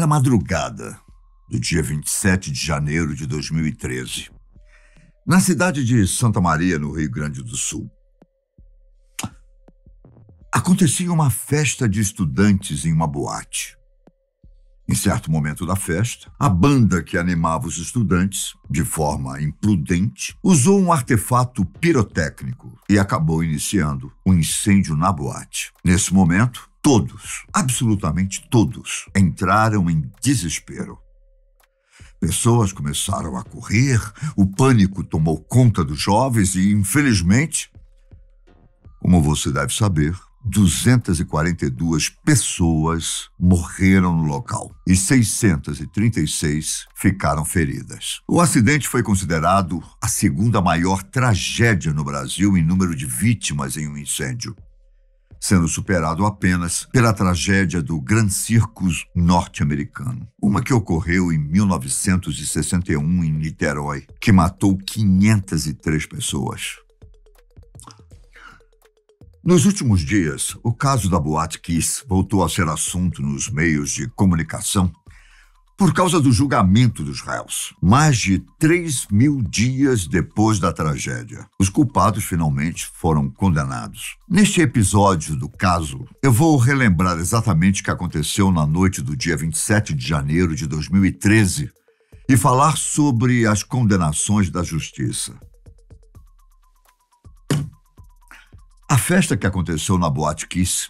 Era a madrugada do dia 27 de janeiro de 2013, na cidade de Santa Maria, no Rio Grande do Sul. Acontecia uma festa de estudantes em uma boate. Em certo momento da festa, a banda que animava os estudantes, de forma imprudente, usou um artefato pirotécnico e acabou iniciando um incêndio na boate. Nesse momento, todos, absolutamente todos, entraram em desespero. Pessoas começaram a correr, o pânico tomou conta dos jovens e, infelizmente, como você deve saber, 242 pessoas morreram no local e 636 ficaram feridas. O acidente foi considerado a segunda maior tragédia no Brasil em número de vítimas em um incêndio, sendo superado apenas pela tragédia do Grand Circus norte-americano, uma que ocorreu em 1961 em Niterói, que matou 503 pessoas. Nos últimos dias, o caso da Boate Kiss voltou a ser assunto nos meios de comunicação por causa do julgamento dos réus. Mais de 3.000 dias depois da tragédia, os culpados finalmente foram condenados. Neste episódio do caso, eu vou relembrar exatamente o que aconteceu na noite do dia 27 de janeiro de 2013 e falar sobre as condenações da justiça. A festa que aconteceu na Boate Kiss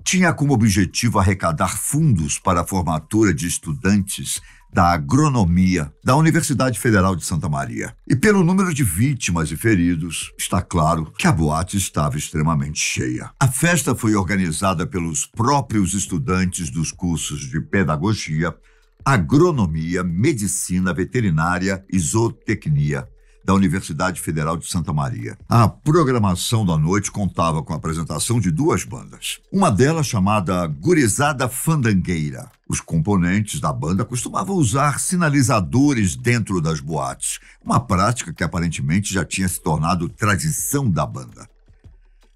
tinha como objetivo arrecadar fundos para a formatura de estudantes da agronomia da Universidade Federal de Santa Maria. E pelo número de vítimas e feridos, está claro que a boate estava extremamente cheia. A festa foi organizada pelos próprios estudantes dos cursos de pedagogia, agronomia, medicina veterinária e zootecnia da Universidade Federal de Santa Maria. A programação da noite contava com a apresentação de duas bandas. Uma delas chamada Gurizada Fandangueira. Os componentes da banda costumavam usar sinalizadores dentro das boates, uma prática que aparentemente já tinha se tornado tradição da banda.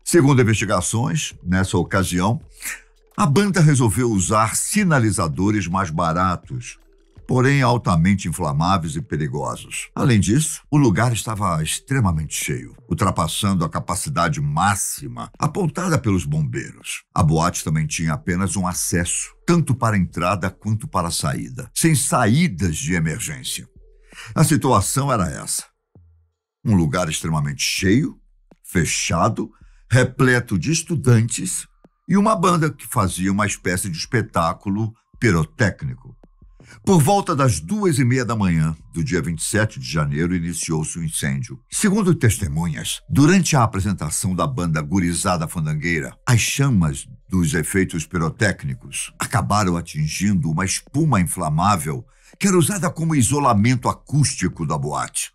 Segundo investigações, nessa ocasião, a banda resolveu usar sinalizadores mais baratos, porém altamente inflamáveis e perigosos. Além disso, o lugar estava extremamente cheio, ultrapassando a capacidade máxima apontada pelos bombeiros. A boate também tinha apenas um acesso, tanto para a entrada quanto para a saída, sem saídas de emergência. A situação era essa: um lugar extremamente cheio, fechado, repleto de estudantes e uma banda que fazia uma espécie de espetáculo pirotécnico. Por volta das 2:30 da manhã do dia 27 de janeiro, iniciou-se o incêndio. Segundo testemunhas, durante a apresentação da banda Gurizada Fandangueira, as chamas dos efeitos pirotécnicos acabaram atingindo uma espuma inflamável que era usada como isolamento acústico da boate.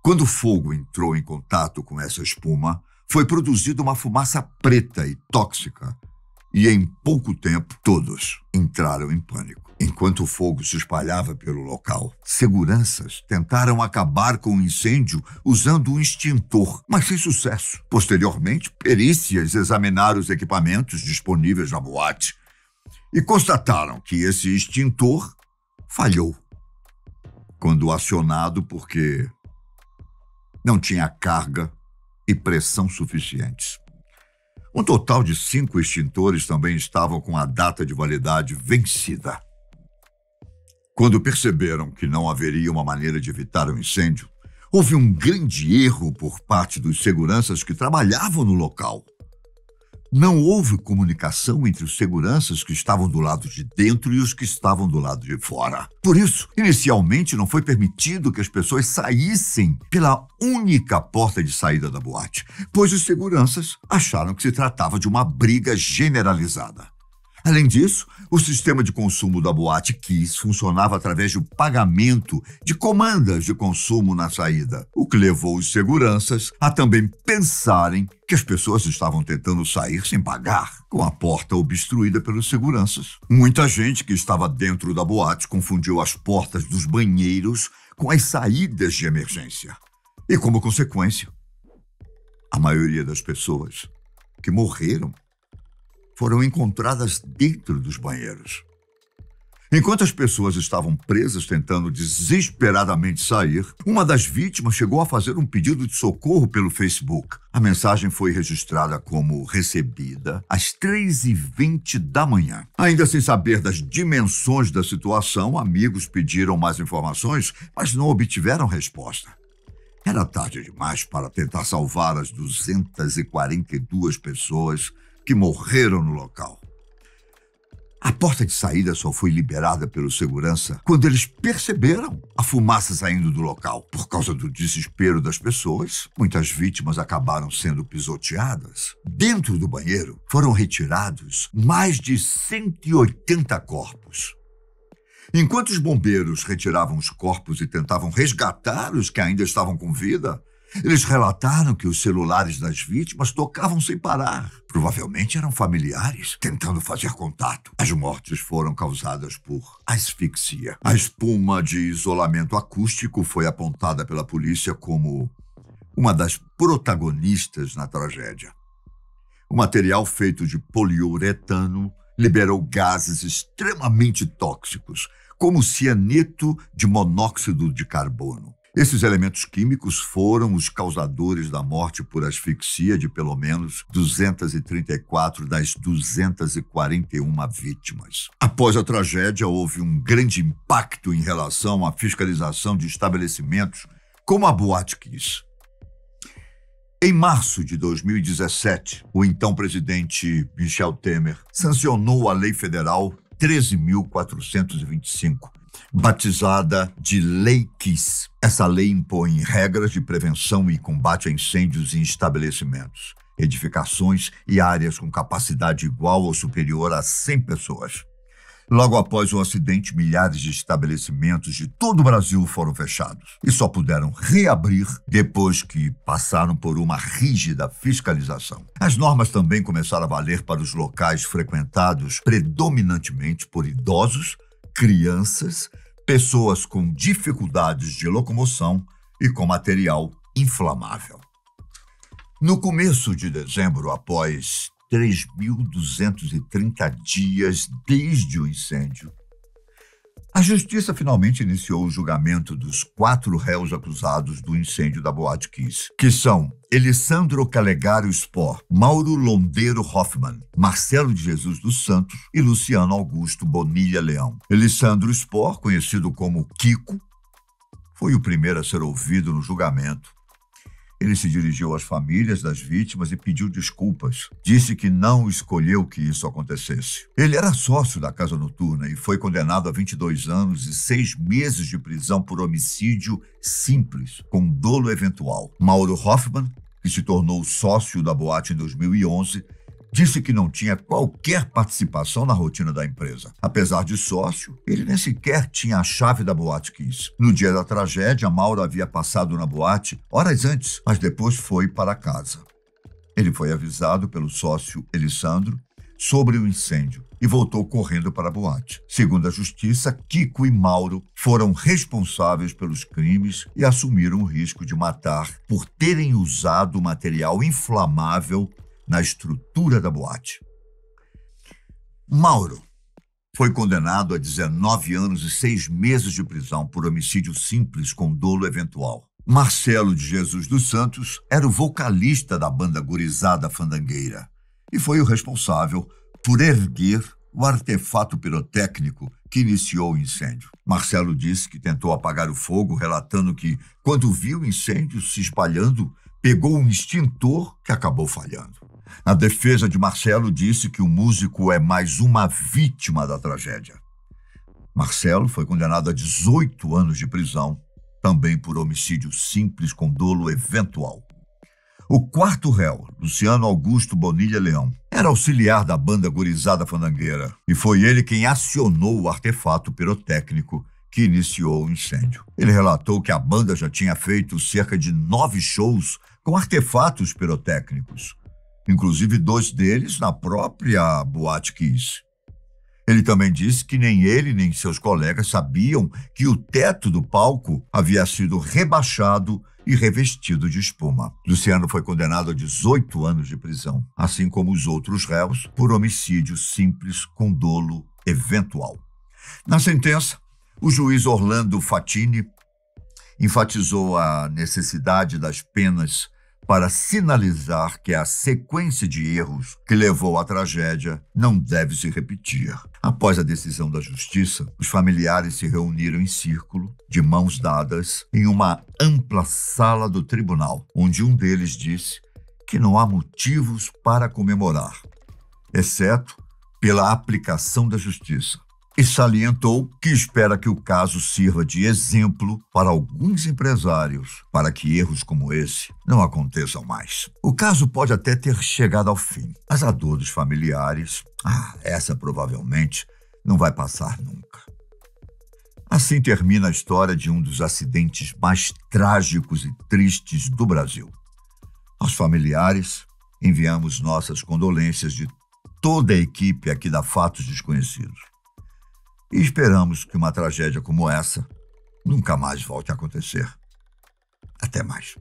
Quando o fogo entrou em contato com essa espuma, foi produzida uma fumaça preta e tóxica, e em pouco tempo todos entraram em pânico. Enquanto o fogo se espalhava pelo local, seguranças tentaram acabar com o incêndio usando um extintor, mas sem sucesso. Posteriormente, perícias examinaram os equipamentos disponíveis na boate e constataram que esse extintor falhou quando acionado porque não tinha carga e pressão suficientes. Um total de 5 extintores também estavam com a data de validade vencida. Quando perceberam que não haveria uma maneira de evitar o incêndio, houve um grande erro por parte dos seguranças que trabalhavam no local. Não houve comunicação entre os seguranças que estavam do lado de dentro e os que estavam do lado de fora. Por isso, inicialmente não foi permitido que as pessoas saíssem pela única porta de saída da boate, pois os seguranças acharam que se tratava de uma briga generalizada. Além disso, o sistema de consumo da Boate Kiss funcionava através do pagamento de comandas de consumo na saída, o que levou os seguranças a também pensarem que as pessoas estavam tentando sair sem pagar, com a porta obstruída pelos seguranças. Muita gente que estava dentro da boate confundiu as portas dos banheiros com as saídas de emergência. E, como consequência, a maioria das pessoas que morreram foram encontradas dentro dos banheiros. Enquanto as pessoas estavam presas tentando desesperadamente sair, uma das vítimas chegou a fazer um pedido de socorro pelo Facebook. A mensagem foi registrada como recebida às 3h20 da manhã. Ainda sem saber das dimensões da situação, amigos pediram mais informações, mas não obtiveram resposta. Era tarde demais para tentar salvar as 242 pessoas que morreram no local. A porta de saída só foi liberada pelo segurança quando eles perceberam a fumaça saindo do local. Por causa do desespero das pessoas, muitas vítimas acabaram sendo pisoteadas. Dentro do banheiro foram retirados mais de 180 corpos. Enquanto os bombeiros retiravam os corpos e tentavam resgatar os que ainda estavam com vida, eles relataram que os celulares das vítimas tocavam sem parar. Provavelmente eram familiares tentando fazer contato. As mortes foram causadas por asfixia. A espuma de isolamento acústico foi apontada pela polícia como uma das protagonistas na tragédia. O material feito de poliuretano liberou gases extremamente tóxicos, como cianeto de monóxido de carbono. Esses elementos químicos foram os causadores da morte por asfixia de pelo menos 234 das 241 vítimas. Após a tragédia, houve um grande impacto em relação à fiscalização de estabelecimentos como a Boate Kiss. Em março de 2017, o então presidente Michel Temer sancionou a Lei Federal 13.425, batizada de Lei Kiss. Essa lei impõe regras de prevenção e combate a incêndios em estabelecimentos, edificações e áreas com capacidade igual ou superior a 100 pessoas. Logo após o acidente, milhares de estabelecimentos de todo o Brasil foram fechados e só puderam reabrir depois que passaram por uma rígida fiscalização. As normas também começaram a valer para os locais frequentados predominantemente por idosos, crianças, pessoas com dificuldades de locomoção e com material inflamável. No começo de dezembro, após 3.230 dias desde o incêndio, a Justiça finalmente iniciou o julgamento dos 4 réus acusados do incêndio da Boate Kiss, que são Elisandro Calegaro Spor, Mauro Londeiro Hoffmann, Marcelo de Jesus dos Santos e Luciano Augusto Bonilha Leão. Elisandro Spor, conhecido como Kiko, foi o primeiro a ser ouvido no julgamento. Ele se dirigiu às famílias das vítimas e pediu desculpas. Disse que não escolheu que isso acontecesse. Ele era sócio da casa noturna e foi condenado a 22 anos e 6 meses de prisão por homicídio simples, com dolo eventual. Mauro Hoffmann, que se tornou sócio da boate em 2011, disse que não tinha qualquer participação na rotina da empresa. Apesar de sócio, ele nem sequer tinha a chave da Boate Kiss. No dia da tragédia, Mauro havia passado na boate horas antes, mas depois foi para casa. Ele foi avisado pelo sócio Elisandro sobre o incêndio e voltou correndo para a boate. Segundo a justiça, Kiko e Mauro foram responsáveis pelos crimes e assumiram o risco de matar por terem usado material inflamável na estrutura da boate. Mauro foi condenado a 19 anos e 6 meses de prisão por homicídio simples com dolo eventual. Marcelo de Jesus dos Santos era o vocalista da banda Gurizada Fandangueira e foi o responsável por erguer o artefato pirotécnico que iniciou o incêndio. Marcelo disse que tentou apagar o fogo, relatando que, quando viu o incêndio se espalhando, pegou um extintor que acabou falhando. A defesa de Marcelo disse que o músico é mais uma vítima da tragédia. Marcelo foi condenado a 18 anos de prisão, também por homicídio simples com dolo eventual. O 4º réu, Luciano Augusto Bonilha Leão, era auxiliar da banda Gurizada Fandangueira e foi ele quem acionou o artefato pirotécnico que iniciou o incêndio. Ele relatou que a banda já tinha feito cerca de 9 shows com artefatos pirotécnicos, inclusive 2 deles na própria Boate Kiss. Ele também disse que nem ele nem seus colegas sabiam que o teto do palco havia sido rebaixado e revestido de espuma. Luciano foi condenado a 18 anos de prisão, assim como os outros réus, por homicídio simples com dolo eventual. Na sentença, o juiz Orlando Fatini enfatizou a necessidade das penas para sinalizar que a sequência de erros que levou à tragédia não deve se repetir. Após a decisão da justiça, os familiares se reuniram em círculo, de mãos dadas, em uma ampla sala do tribunal, onde um deles disse que não há motivos para comemorar, exceto pela aplicação da justiça. E salientou que espera que o caso sirva de exemplo para alguns empresários, para que erros como esse não aconteçam mais. O caso pode até ter chegado ao fim, mas a dor dos familiares, essa provavelmente não vai passar nunca. Assim termina a história de um dos acidentes mais trágicos e tristes do Brasil. Aos familiares, enviamos nossas condolências de toda a equipe aqui da Fatos Desconhecidos. E esperamos que uma tragédia como essa nunca mais volte a acontecer. Até mais.